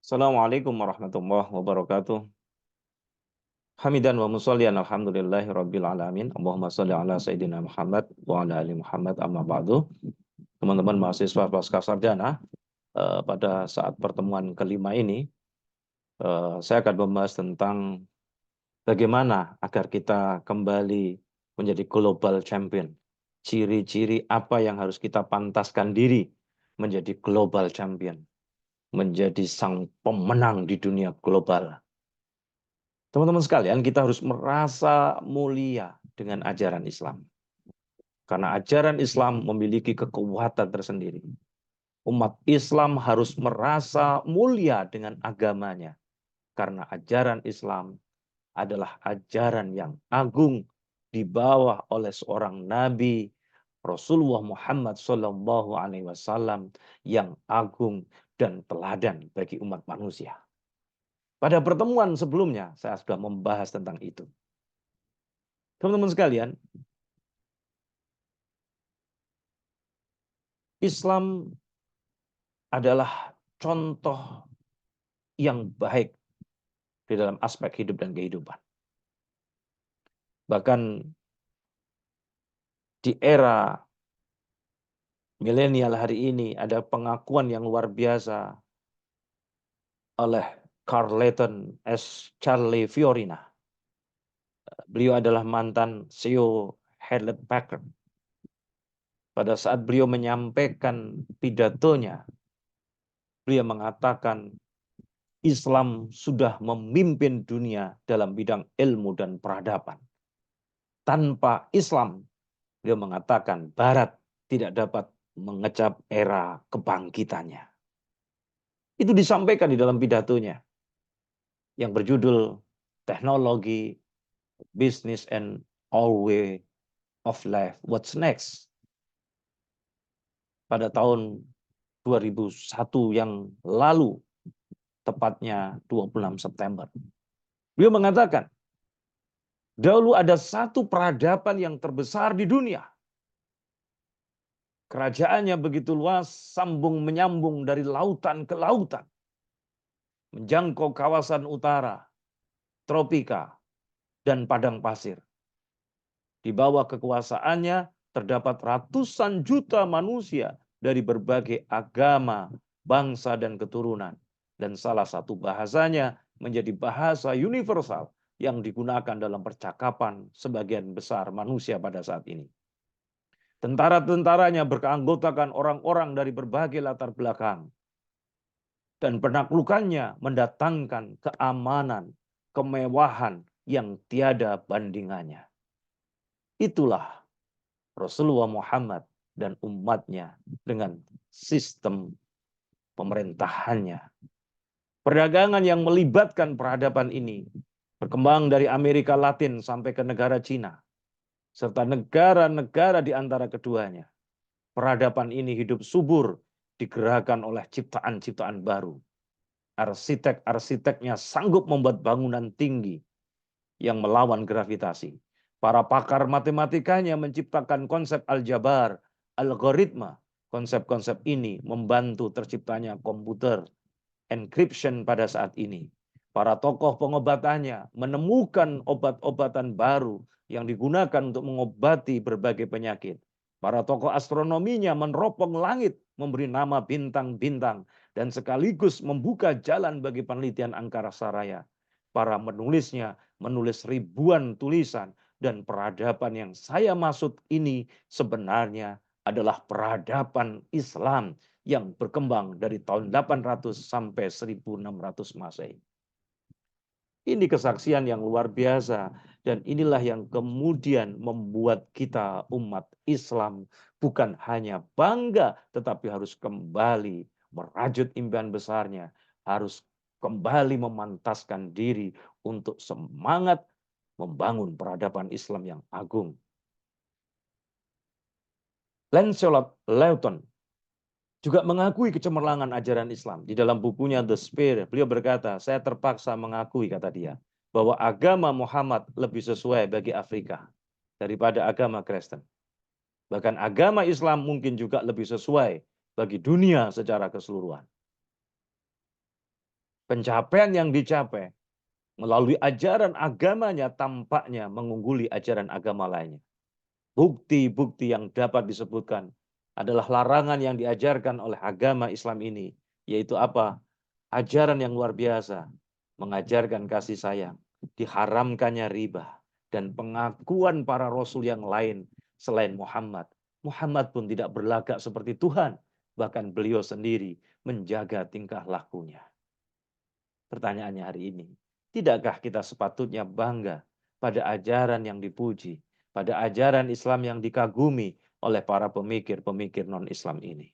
Assalamualaikum warahmatullahi wabarakatuh. Hamidan wa musallian alhamdulillahi rabbil alamin. Allahumma salli ala sayyidina Muhammad wa ala ali Muhammad amma ba'du. Teman-teman mahasiswa pasca sarjana, pada saat pertemuan kelima ini, saya akan membahas tentang bagaimana agar kita kembali menjadi global champion. Ciri-ciri apa yang harus kita pantaskan diri menjadi global champion, menjadi sang pemenang di dunia global. Teman-teman sekalian, kita harus merasa mulia dengan ajaran Islam. Karena ajaran Islam memiliki kekuatan tersendiri. Umat Islam harus merasa mulia dengan agamanya. Karena ajaran Islam adalah ajaran yang agung dibawa oleh seorang Nabi Rasulullah Muhammad SAW yang agung dan teladan bagi umat manusia. Pada pertemuan sebelumnya, saya sudah membahas tentang itu. Teman-teman sekalian, Islam adalah contoh yang baik di dalam aspek hidup dan kehidupan. Bahkan di era milenial hari ini ada pengakuan yang luar biasa oleh Carleton S. Charlie Fiorina. Beliau adalah mantan CEO Hewlett Packard. Pada saat beliau menyampaikan pidatonya, beliau mengatakan Islam sudah memimpin dunia dalam bidang ilmu dan peradaban. Tanpa Islam, beliau mengatakan Barat tidak dapat mengecap era kebangkitannya. Itu disampaikan di dalam pidatonya yang berjudul Teknologi, Business and All Way of Life. What's next? Pada tahun 2001 yang lalu, tepatnya 26 September. Beliau mengatakan, dahulu ada satu peradaban yang terbesar di dunia. Kerajaannya begitu luas, sambung menyambung dari lautan ke lautan. Menjangkau kawasan utara, tropika, dan padang pasir. Di bawah kekuasaannya terdapat ratusan juta manusia dari berbagai agama, bangsa, dan keturunan. Dan salah satu bahasanya menjadi bahasa universal yang digunakan dalam percakapan sebagian besar manusia pada saat ini. Tentara-tentaranya berkeanggotakan orang-orang dari berbagai latar belakang. Dan penaklukannya mendatangkan keamanan, kemewahan yang tiada bandingannya. Itulah Rasulullah Muhammad dan umatnya dengan sistem pemerintahannya. Perdagangan yang melibatkan peradaban ini berkembang dari Amerika Latin sampai ke negara Cina, serta negara-negara di antara keduanya. Peradaban ini hidup subur, digerakkan oleh ciptaan-ciptaan baru. Arsitek-arsiteknya sanggup membuat bangunan tinggi yang melawan gravitasi. Para pakar matematikanya menciptakan konsep aljabar, algoritma. Konsep-konsep ini membantu terciptanya komputer, encryption pada saat ini. Para tokoh pengobatannya menemukan obat-obatan baru yang digunakan untuk mengobati berbagai penyakit. Para tokoh astronominya meneropong langit, memberi nama bintang-bintang, dan sekaligus membuka jalan bagi penelitian angkasa raya. Para menulisnya menulis ribuan tulisan, dan peradaban yang saya maksud ini sebenarnya adalah peradaban Islam yang berkembang dari tahun 800 sampai 1600 Masehi. Ini kesaksian yang luar biasa dan inilah yang kemudian membuat kita umat Islam bukan hanya bangga tetapi harus kembali merajut impian besarnya, harus kembali memantaskan diri untuk semangat membangun peradaban Islam yang agung. Lancelot Lawton juga mengakui kecemerlangan ajaran Islam. Di dalam bukunya The Spear, beliau berkata, saya terpaksa mengakui, kata dia, bahwa agama Muhammad lebih sesuai bagi Afrika daripada agama Kristen. Bahkan agama Islam mungkin juga lebih sesuai bagi dunia secara keseluruhan. Pencapaian yang dicapai melalui ajaran agamanya tampaknya mengungguli ajaran agama lainnya. Bukti-bukti yang dapat disebutkan adalah larangan yang diajarkan oleh agama Islam ini, yaitu apa? Ajaran yang luar biasa, mengajarkan kasih sayang, diharamkannya riba, dan pengakuan para rasul yang lain selain Muhammad. Muhammad pun tidak berlagak seperti Tuhan, bahkan beliau sendiri menjaga tingkah lakunya. Pertanyaannya hari ini, tidakkah kita sepatutnya bangga pada ajaran yang dipuji, pada ajaran Islam yang dikagumi oleh para pemikir-pemikir non-Islam ini?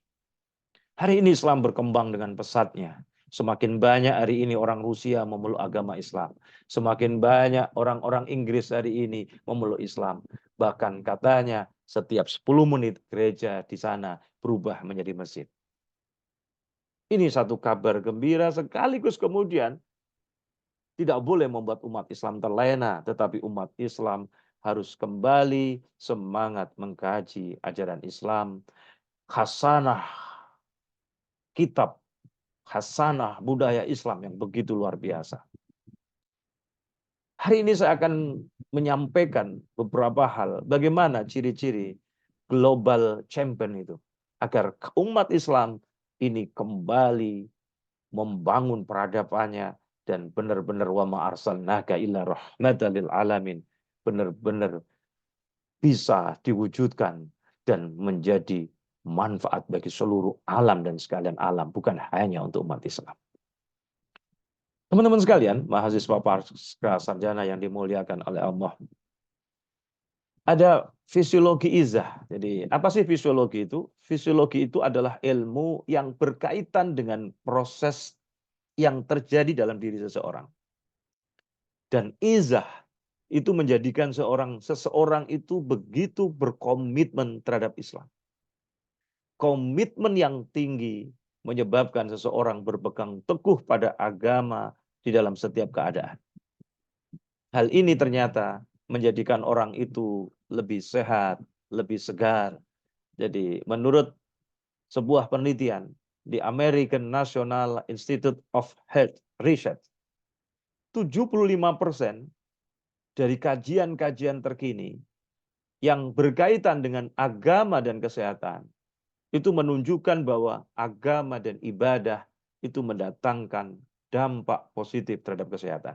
Hari ini Islam berkembang dengan pesatnya. Semakin banyak hari ini orang Rusia memeluk agama Islam. Semakin banyak orang-orang Inggris hari ini memeluk Islam. Bahkan katanya setiap 10 menit gereja di sana berubah menjadi masjid. Ini satu kabar gembira sekaligus kemudian tidak boleh membuat umat Islam terlena, tetapi umat Islam harus kembali semangat mengkaji ajaran Islam, khasanah kitab, khasanah budaya Islam yang begitu luar biasa. Hari ini saya akan menyampaikan beberapa hal, bagaimana ciri-ciri global champion itu, agar umat Islam ini kembali membangun peradabannya dan benar-benar wa ma arsalnaka illa rahmatan lil alamin, benar-benar bisa diwujudkan dan menjadi manfaat bagi seluruh alam dan sekalian alam, bukan hanya untuk umat Islam. Teman-teman sekalian, mahasiswa pasca sarjana yang dimuliakan oleh Allah, ada fisiologi izah. Jadi, apa sih fisiologi itu? Fisiologi itu adalah ilmu yang berkaitan dengan proses yang terjadi dalam diri seseorang. Dan izah itu menjadikan seseorang itu begitu berkomitmen terhadap Islam. Komitmen yang tinggi menyebabkan seseorang berpegang teguh pada agama di dalam setiap keadaan. Hal ini ternyata menjadikan orang itu lebih sehat, lebih segar. Jadi menurut sebuah penelitian di American National Institute of Health Research, 75% dari kajian-kajian terkini yang berkaitan dengan agama dan kesehatan itu menunjukkan bahwa agama dan ibadah itu mendatangkan dampak positif terhadap kesehatan.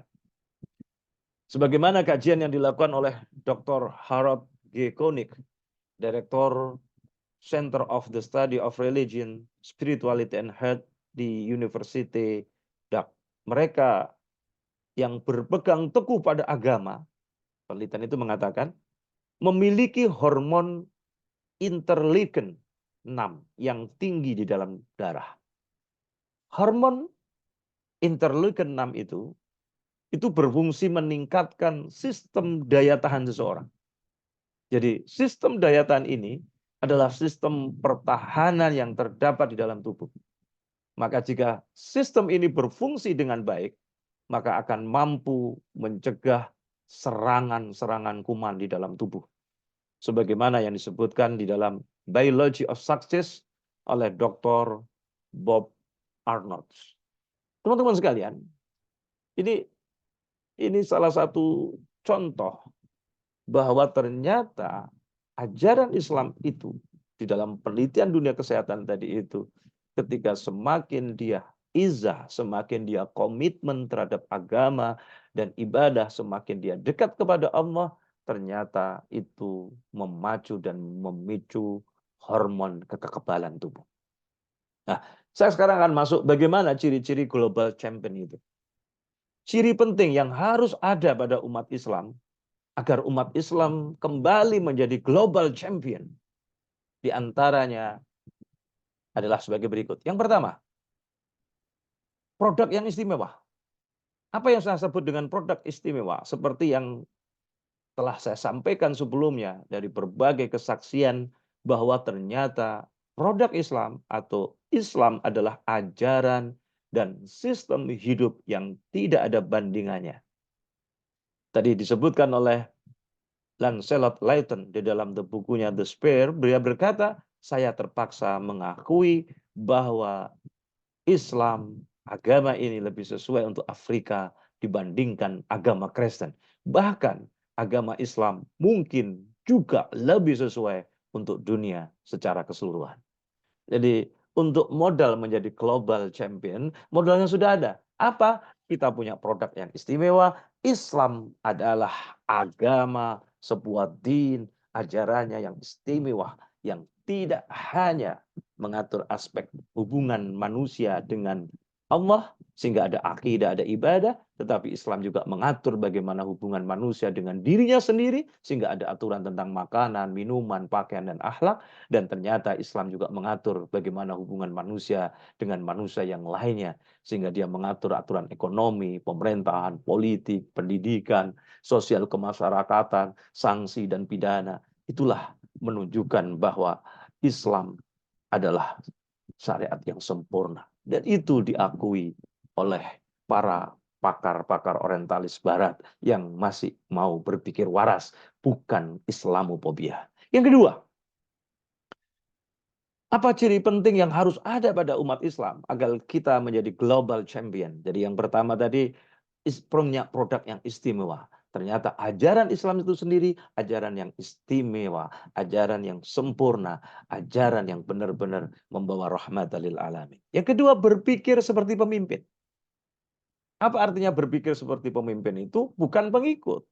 Sebagaimana kajian yang dilakukan oleh Dr. Harold G. Koenig, Direktur Center of the Study of Religion, Spirituality and Health di University Duck. Mereka yang berpegang teguh pada agama, penelitian itu mengatakan, memiliki hormon interleukin 6 yang tinggi di dalam darah. Hormon interleukin 6 itu berfungsi meningkatkan sistem daya tahan seseorang. Jadi sistem daya tahan ini adalah sistem pertahanan yang terdapat di dalam tubuh. Maka jika sistem ini berfungsi dengan baik, maka akan mampu mencegah serangan-serangan kuman di dalam tubuh. Sebagaimana yang disebutkan di dalam Biology of Success oleh Dr. Bob Arnold. Teman-teman sekalian, ini salah satu contoh bahwa ternyata ajaran Islam itu di dalam penelitian dunia kesehatan tadi itu, ketika semakin dia izah, semakin dia komitmen terhadap agama dan ibadah, semakin dia dekat kepada Allah, ternyata itu memacu dan memicu hormon kekebalan tubuh. Nah, saya sekarang akan masuk bagaimana ciri-ciri global champion itu. Ciri penting yang harus ada pada umat Islam agar umat Islam kembali menjadi global champion. Di antaranya adalah sebagai berikut. Yang pertama, produk yang istimewa. Apa yang saya sebut dengan produk istimewa? Seperti yang telah saya sampaikan sebelumnya dari berbagai kesaksian bahwa ternyata produk Islam atau Islam adalah ajaran dan sistem hidup yang tidak ada bandingannya. Tadi disebutkan oleh Lancelot Layton di dalam bukunya The Spare, beliau berkata, saya terpaksa mengakui bahwa Islam agama ini lebih sesuai untuk Afrika dibandingkan agama Kristen. Bahkan agama Islam mungkin juga lebih sesuai untuk dunia secara keseluruhan. Jadi untuk modal menjadi global champion, modalnya sudah ada. Apa? Kita punya produk yang istimewa. Islam adalah agama, sebuah din, ajarannya yang istimewa, yang tidak hanya mengatur aspek hubungan manusia dengan Allah, sehingga ada akidah, ada ibadah, tetapi Islam juga mengatur bagaimana hubungan manusia dengan dirinya sendiri, sehingga ada aturan tentang makanan, minuman, pakaian, dan akhlak. Dan ternyata Islam juga mengatur bagaimana hubungan manusia dengan manusia yang lainnya. Sehingga dia mengatur aturan ekonomi, pemerintahan, politik, pendidikan, sosial kemasyarakatan, sanksi dan pidana. Itulah menunjukkan bahwa Islam adalah syariat yang sempurna. Dan itu diakui oleh para pakar-pakar orientalis barat yang masih mau berpikir waras, bukan Islamophobia. Yang kedua, apa ciri penting yang harus ada pada umat Islam agar kita menjadi global champion? Jadi yang pertama tadi, punya produk yang istimewa. Ternyata ajaran Islam itu sendiri ajaran yang istimewa, ajaran yang sempurna, ajaran yang benar-benar membawa rahmat lil alamin. Yang kedua, berpikir seperti pemimpin. Apa artinya berpikir seperti pemimpin itu? Bukan pengikut.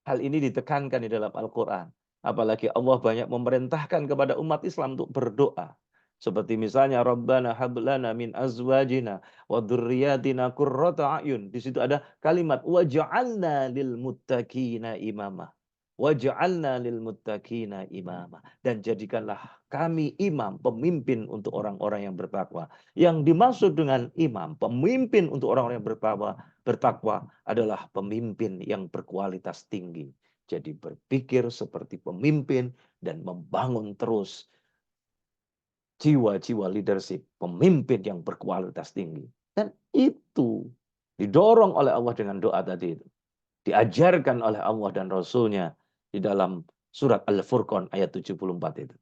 Hal ini ditekankan di dalam Al-Quran. Apalagi Allah banyak memerintahkan kepada umat Islam untuk berdoa. Seperti misalnya Rabbana hablana min azwajina wa dzurriyyatina qurrata a'yun. Di situ ada kalimat waj'alna lil muttaqina imama. Waj'alna lil muttaqina imama. Dan jadikanlah kami imam, pemimpin untuk orang-orang yang bertakwa. Yang dimaksud dengan imam, pemimpin untuk orang-orang yang bertakwa adalah pemimpin yang berkualitas tinggi. Jadi berpikir seperti pemimpin dan membangun terus jiwa-jiwa leadership, pemimpin yang berkualitas tinggi. Dan itu didorong oleh Allah dengan doa tadi itu. Diajarkan oleh Allah dan Rasulnya di dalam surat Al-Furqan ayat 74 itu.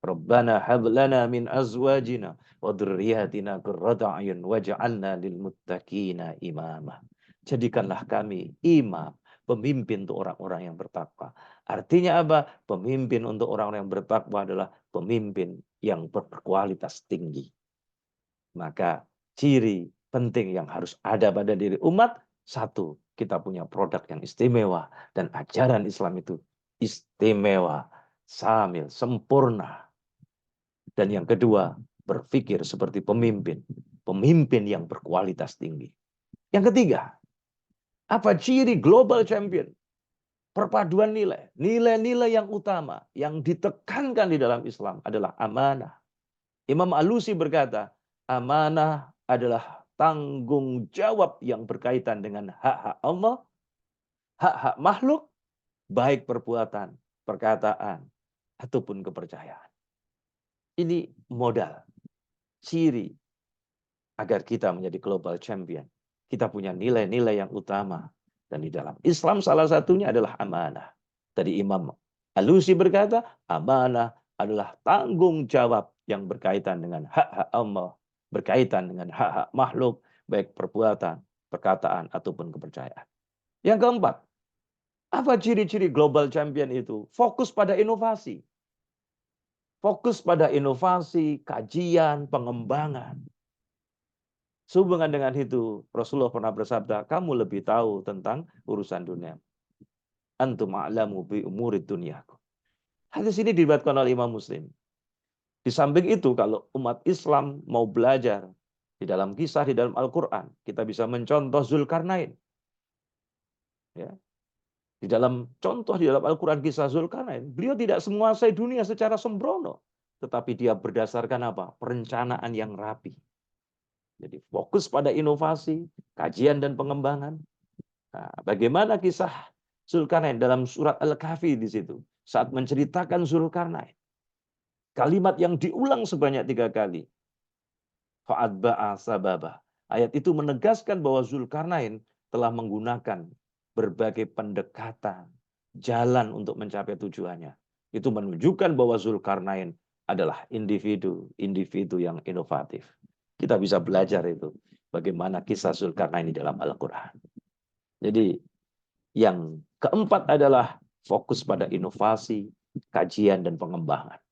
Rabbana hablana min azwajina wa dzurriyyatina qurrata a'yun waj'alna lil muttaqina imama. Jadikanlah kami imam, pemimpin untuk orang-orang yang bertakwa. Artinya apa? Pemimpin untuk orang-orang yang bertakwa adalah pemimpin yang berkualitas tinggi. Maka ciri penting yang harus ada pada diri umat, satu, kita punya produk yang istimewa. Dan ajaran Islam itu istimewa, samil, sempurna. Dan yang kedua, berpikir seperti pemimpin. Pemimpin yang berkualitas tinggi. Yang ketiga, apa ciri global champion? Perpaduan nilai. Nilai-nilai yang utama, yang ditekankan di dalam Islam adalah amanah. Imam Alusi berkata, amanah adalah tanggung jawab yang berkaitan dengan hak-hak Allah, hak-hak makhluk, baik perbuatan, perkataan, ataupun kepercayaan. Ini modal, ciri agar kita menjadi global champion. Kita punya nilai-nilai yang utama. Dan di dalam Islam salah satunya adalah amanah. Tadi Imam Alusi berkata, amanah adalah tanggung jawab yang berkaitan dengan hak-hak Allah, berkaitan dengan hak-hak makhluk, baik perbuatan, perkataan, ataupun kepercayaan. Yang keempat, apa ciri-ciri global champion itu? Fokus pada inovasi. Fokus pada inovasi, kajian, pengembangan. Sehubungan dengan itu, Rasulullah pernah bersabda, kamu lebih tahu tentang urusan dunia. Antum a'lamu bi umurid dunyakum. Hadis ini diriwayatkan oleh Imam Muslim. Di samping itu, kalau umat Islam mau belajar di dalam kisah, di dalam Al-Quran, kita bisa mencontoh Zulkarnain. Ya. Di dalam contoh di dalam Al-Quran kisah Zulkarnain, beliau tidak menguasai dunia secara sembrono. Tetapi dia berdasarkan apa? Perencanaan yang rapi. Jadi fokus pada inovasi, kajian dan pengembangan. Nah, bagaimana kisah Zulkarnain dalam surat Al-Kahfi di situ saat menceritakan Zulkarnain. Kalimat yang diulang sebanyak 3 kali. Fa'atba'a sababa. Ayat itu menegaskan bahwa Zulkarnain telah menggunakan berbagai pendekatan, jalan untuk mencapai tujuannya. Itu menunjukkan bahwa Zulkarnain adalah individu yang inovatif. Kita bisa belajar itu. bagaimana kisah Zulkarnain dalam Al-Quran. Jadi yang keempat adalah fokus pada inovasi, kajian, dan pengembangan.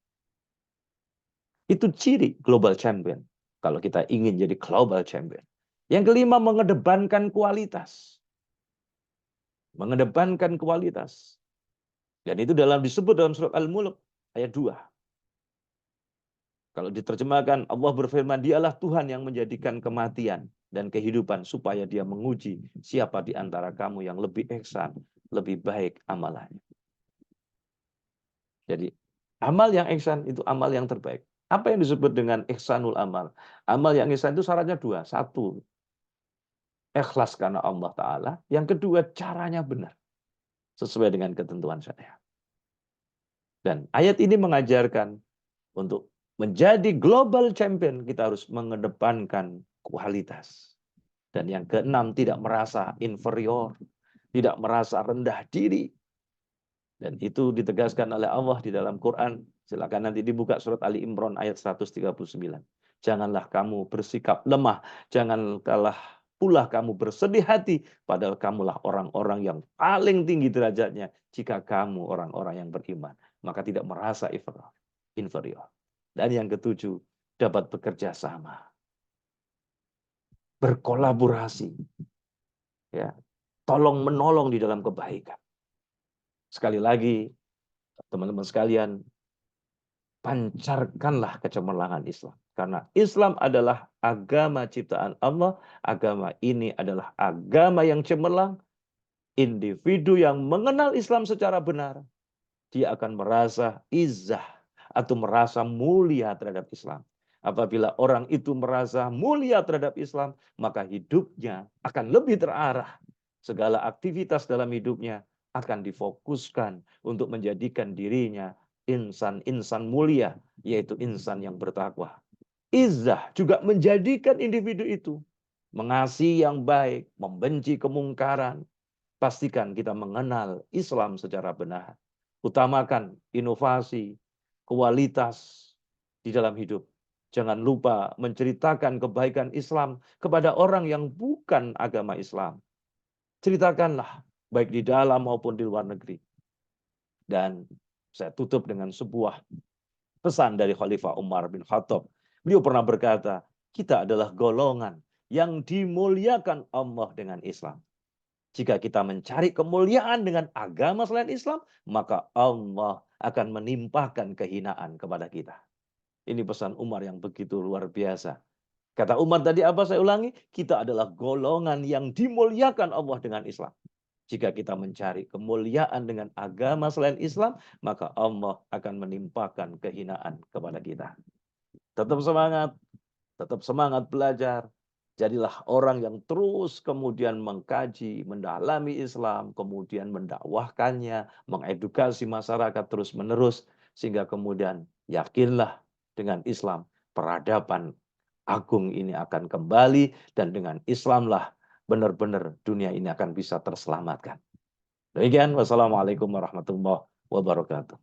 Itu ciri global champion. Kalau kita ingin jadi global champion. Yang kelima, mengedepankan kualitas. Mengedepankan kualitas. Dan itu disebut dalam surat Al-Mulk ayat 2. Kalau diterjemahkan, Allah berfirman, dialah Tuhan yang menjadikan kematian dan kehidupan supaya dia menguji siapa di antara kamu yang lebih ihsan, lebih baik amalannya. Jadi amal yang ihsan itu amal yang terbaik. Apa yang disebut dengan ihsanul amal? Amal yang ihsan itu syaratnya 2. 1, ikhlas karena Allah Ta'ala. Yang kedua, caranya benar. Sesuai dengan ketentuan syariat. Dan ayat ini mengajarkan untuk menjadi global champion, kita harus mengedepankan kualitas. Dan yang keenam, tidak merasa inferior, tidak merasa rendah diri. Dan itu ditegaskan oleh Allah di dalam Quran. Silakan nanti dibuka surat Ali Imran ayat 139. Janganlah kamu bersikap lemah, janganlah pula kamu bersedih hati, padahal kamulah orang-orang yang paling tinggi derajatnya jika kamu orang-orang yang beriman. Maka tidak merasa inferior. Dan yang ketujuh, dapat bekerja sama. Berkolaborasi. Ya, tolong menolong di dalam kebaikan. Sekali lagi, teman-teman sekalian, pancarkanlah kecemerlangan Islam. Karena Islam adalah agama ciptaan Allah. Agama ini adalah agama yang cemerlang. Individu yang mengenal Islam secara benar, dia akan merasa izzah atau merasa mulia terhadap Islam. Apabila orang itu merasa mulia terhadap Islam, maka hidupnya akan lebih terarah. Segala aktivitas dalam hidupnya akan difokuskan untuk menjadikan dirinya insan-insan mulia, yaitu insan yang bertakwa. Izzah juga menjadikan individu itu mengasihi yang baik, membenci kemungkaran. Pastikan kita mengenal Islam secara benar. Utamakan inovasi, kualitas di dalam hidup. Jangan lupa menceritakan kebaikan Islam kepada orang yang bukan agama Islam. Ceritakanlah, baik di dalam maupun di luar negeri. Dan saya tutup dengan sebuah pesan dari Khalifah Umar bin Khattab. Beliau pernah berkata, kita adalah golongan yang dimuliakan Allah dengan Islam. Jika kita mencari kemuliaan dengan agama selain Islam, maka Allah akan menimpakan kehinaan kepada kita. Ini pesan Umar yang begitu luar biasa. Kata Umar tadi apa, saya ulangi, kita adalah golongan yang dimuliakan Allah dengan Islam. Jika kita mencari kemuliaan dengan agama selain Islam, maka Allah akan menimpakan kehinaan kepada kita. Tetap semangat belajar. Jadilah orang yang terus kemudian mengkaji, mendalami Islam, kemudian mendakwahkannya, mengedukasi masyarakat terus-menerus, sehingga kemudian yakinlah dengan Islam, peradaban agung ini akan kembali, dan dengan Islamlah benar-benar dunia ini akan bisa terselamatkan. Demikian, wassalamualaikum warahmatullahi wabarakatuh.